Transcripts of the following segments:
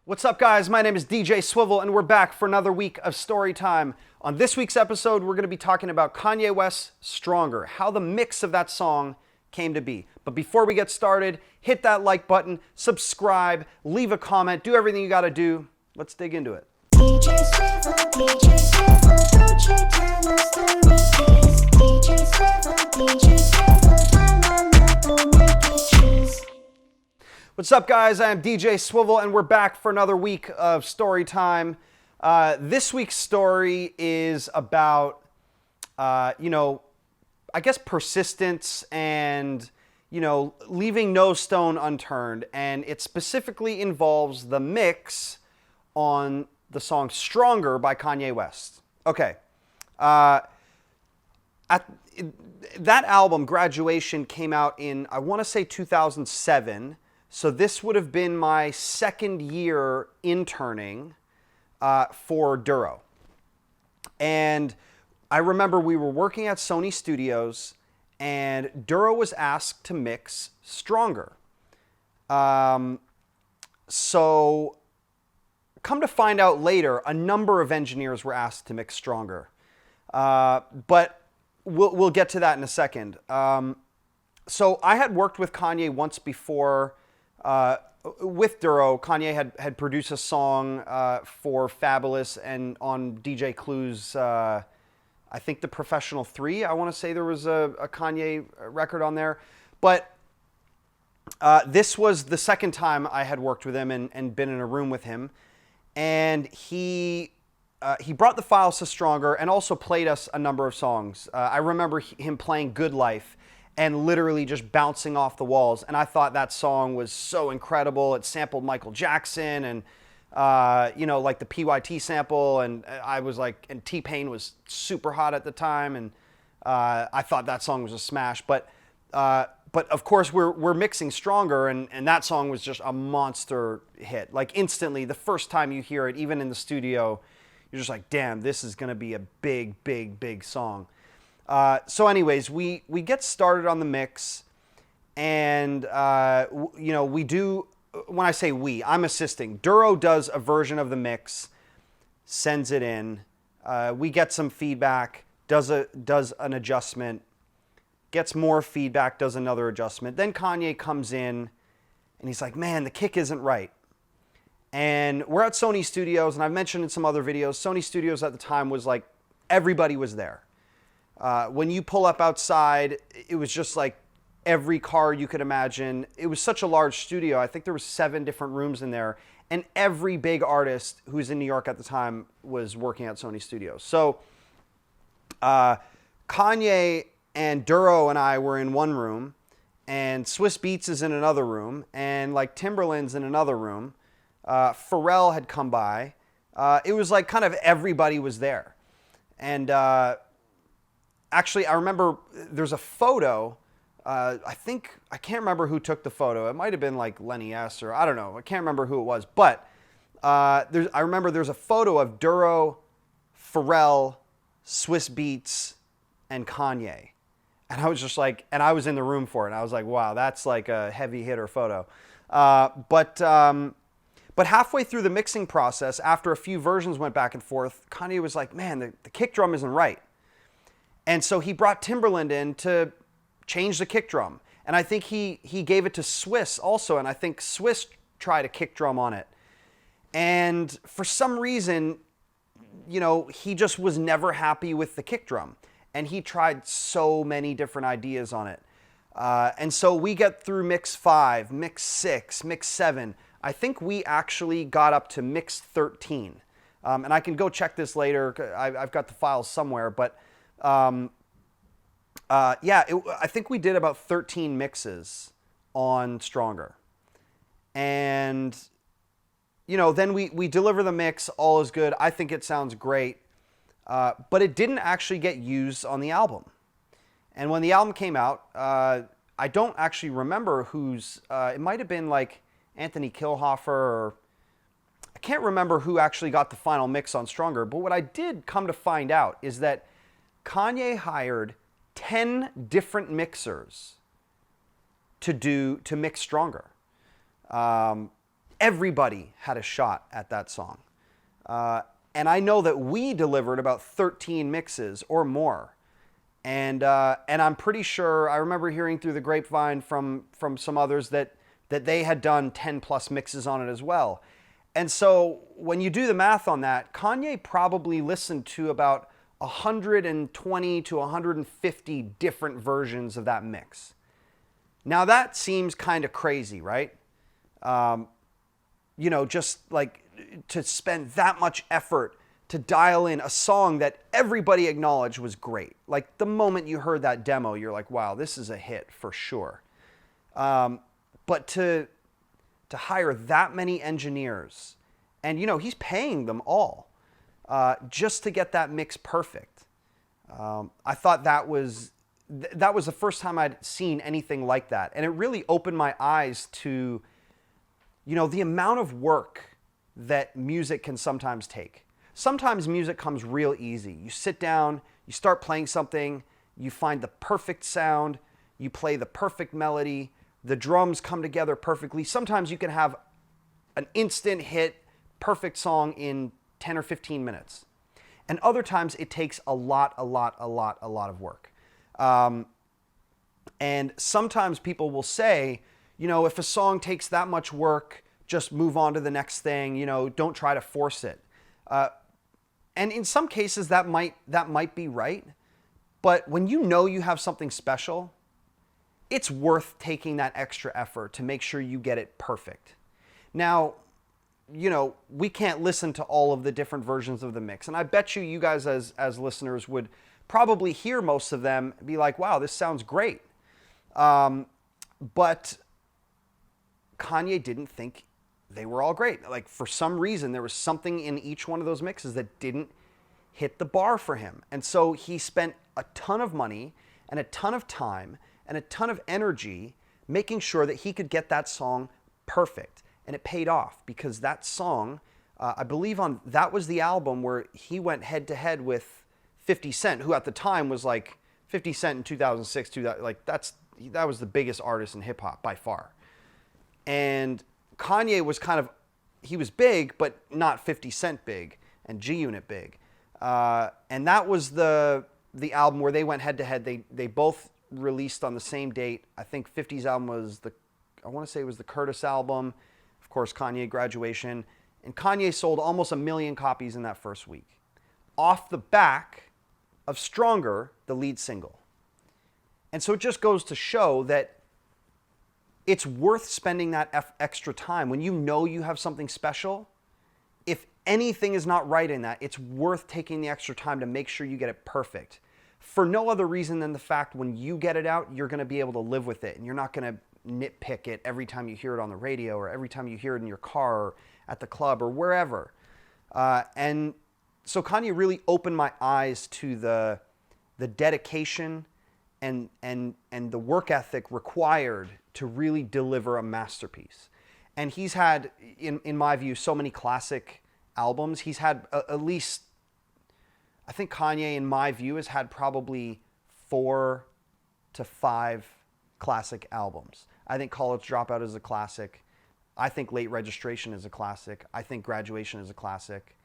What's up, guys? My name is DJ Swivel, and we're back for another week of Story Time. On this week's episode, we're going to be talking about Kanye West's Stronger, how the mix of that song came to be. But before we get started, hit that like button, subscribe, leave a comment, do everything you got to do. Let's dig into it. DJ Swivel, don't you tell us stories, DJ Swivel, don't make it cheese. What's up, guys? I am DJ Swivel, and we're back for another week of Story Time. This week's story is about, I guess persistence and, leaving no stone unturned. And it specifically involves the mix on the song Stronger by Kanye West. Okay. That album, Graduation, came out in, I want to say 2007. So this would have been my second year interning for Duro. And I remember we were working at Sony Studios, and Duro was asked to mix Stronger. So come to find out later, a number of engineers were asked to mix Stronger. But we'll get to that in a second. So I had worked with Kanye once before. With Duro, Kanye had produced a song for Fabulous and on DJ Clue's, I think The Professional 3. I want to say there was a Kanye record on there. But this was the second time I had worked with him and been in a room with him. And he brought the files to Stronger and also played us a number of songs. I remember him playing Good Life and literally just bouncing off the walls. And I thought that song was so incredible. It sampled Michael Jackson and, like the PYT sample. And I was like, and T-Pain was super hot at the time. And I thought that song was a smash. But of course, we're mixing Stronger, and that song was just a monster hit. Like instantly, the first time you hear it, even in the studio, you're just like, damn, this is going to be a big, big, big song. So anyways, we get started on the mix, and, we do, when I say we, I'm assisting. Duro does a version of the mix, sends it in, we get some feedback, does an adjustment, gets more feedback, does another adjustment. Then Kanye comes in, and he's like, man, the kick isn't right. And we're at Sony Studios, and I've mentioned in some other videos, Sony Studios at the time was like, everybody was there. When you pull up outside, it was just like every car you could imagine. It was such a large studio. I think there were 7 different rooms in there. And every big artist who was in New York at the time was working at Sony Studios. So Kanye and Duro and I were in one room. And Swiss Beats is in another room. And like Timberland's in another room. Pharrell had come by. It was like kind of everybody was there. And actually, I remember there's a photo. I can't remember who took the photo. It might have been like Lenny S. or I don't know. I can't remember who it was. But I remember there's a photo of Duro, Pharrell, Swiss Beats, and Kanye. And I was just like, and I was in the room for it. And I was like, wow, that's like a heavy hitter photo. But halfway through the mixing process, after a few versions went back and forth, Kanye was like, man, the kick drum isn't right. And so he brought Timberland in to change the kick drum. And I think he gave it to Swiss also. And I think Swiss tried a kick drum on it. And for some reason, he just was never happy with the kick drum. And he tried so many different ideas on it. And so we get through mix 5, mix 6, mix 7. I think we actually got up to mix 13. And I can go check this later. I've got the files somewhere. But I think we did about 13 mixes on Stronger. And, then we deliver the mix, all is good. I think it sounds great. But it didn't actually get used on the album. And when the album came out, I don't actually remember whose, it might have been like Anthony Kilhofer, or I can't remember who actually got the final mix on Stronger. But what I did come to find out is that Kanye hired 10 different mixers to mix Stronger. everybody had a shot at that song. And I know that we delivered about 13 mixes or more. And I'm pretty sure, I remember hearing through the grapevine from some others that they had done 10 plus mixes on it as well. And so when you do the math on that, Kanye probably listened to about 120 to 150 different versions of that mix. Now that seems kind of crazy, right? Just like to spend that much effort to dial in a song that everybody acknowledged was great. Like the moment you heard that demo, you're like, wow, this is a hit for sure. But to hire that many engineers, and he's paying them all just to get that mix perfect. I thought that was the first time I'd seen anything like that, and it really opened my eyes to the amount of work that music can sometimes take. Sometimes music comes real easy. You sit down, you start playing something, you find the perfect sound, you play the perfect melody, the drums come together perfectly. Sometimes you can have an instant hit, perfect song in 10 or 15 minutes. And other times it takes a lot of work. And sometimes people will say, if a song takes that much work, just move on to the next thing, don't try to force it. And in some cases that might be right. But when you have something special, it's worth taking that extra effort to make sure you get it perfect. Now, we can't listen to all of the different versions of the mix. And I bet you guys as listeners would probably hear most of them and be like, wow, this sounds great. But Kanye didn't think they were all great. Like for some reason, there was something in each one of those mixes that didn't hit the bar for him. And so he spent a ton of money and a ton of time and a ton of energy making sure that he could get that song perfect. And it paid off because that song, I believe that was the album where he went head to head with 50 Cent, who at the time was like 50 Cent in 2006, that was the biggest artist in hip hop by far. And Kanye was he was big, but not 50 Cent big and G-Unit big. And that was the album where they went head to head. They both released on the same date. I think 50's album was I want to say it was the Curtis album. Of course, Kanye Graduation. And Kanye sold almost 1 million copies in that first week. Off the back of Stronger, the lead single. And so it just goes to show that it's worth spending that extra time. When you have something special, if anything is not right in that, it's worth taking the extra time to make sure you get it perfect. For no other reason than the fact when you get it out, you're going to be able to live with it. And you're not going to nitpick it every time you hear it on the radio or every time you hear it in your car or at the club or wherever. And so Kanye really opened my eyes to the dedication and the work ethic required to really deliver a masterpiece. And he's had, in my view, so many classic albums. He's had at least, I think Kanye, in my view, has had probably 4 to 5 classic albums. I think College Dropout is a classic. I think Late Registration is a classic. I think Graduation is a classic.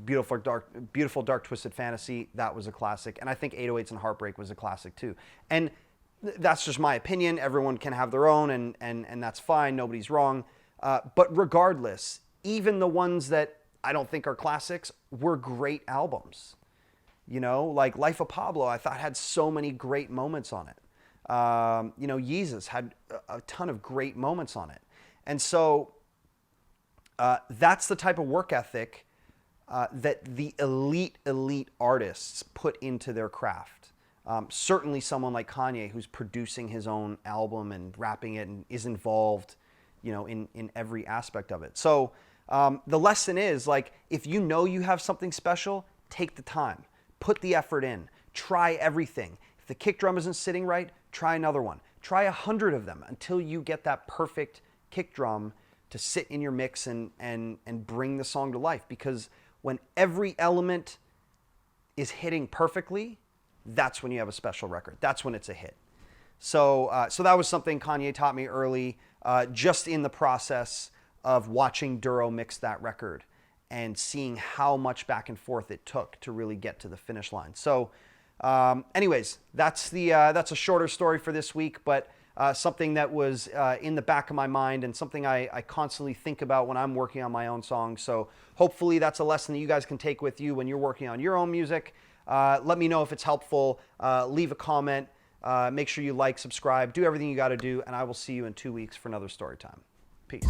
Beautiful Dark Twisted Fantasy, that was a classic. And I think 808s and Heartbreak was a classic too. And that's just my opinion. Everyone can have their own, and that's fine. Nobody's wrong. But regardless, even the ones that I don't think are classics were great albums. Like Life of Pablo, I thought had so many great moments on it. Yeezus had a ton of great moments on it. And so that's the type of work ethic that the elite artists put into their craft. Certainly someone like Kanye, who's producing his own album and rapping it and is involved, in every aspect of it. So the lesson is, like, if you have something special, take the time, put the effort in, try everything. If the kick drum isn't sitting right, try another one. Try 100 of them until you get that perfect kick drum to sit in your mix and bring the song to life. Because when every element is hitting perfectly, that's when you have a special record. That's when it's a hit. So that was something Kanye taught me early, just in the process of watching Duro mix that record and seeing how much back and forth it took to really get to the finish line. So anyways, that's a shorter story for this week, but something that was in the back of my mind and something I constantly think about when I'm working on my own songs. So hopefully that's a lesson that you guys can take with you when you're working on your own music. Let me know if it's helpful. Leave a comment. Make sure you like, subscribe, do everything you got to do, and I will see you in 2 weeks for another story time. Peace.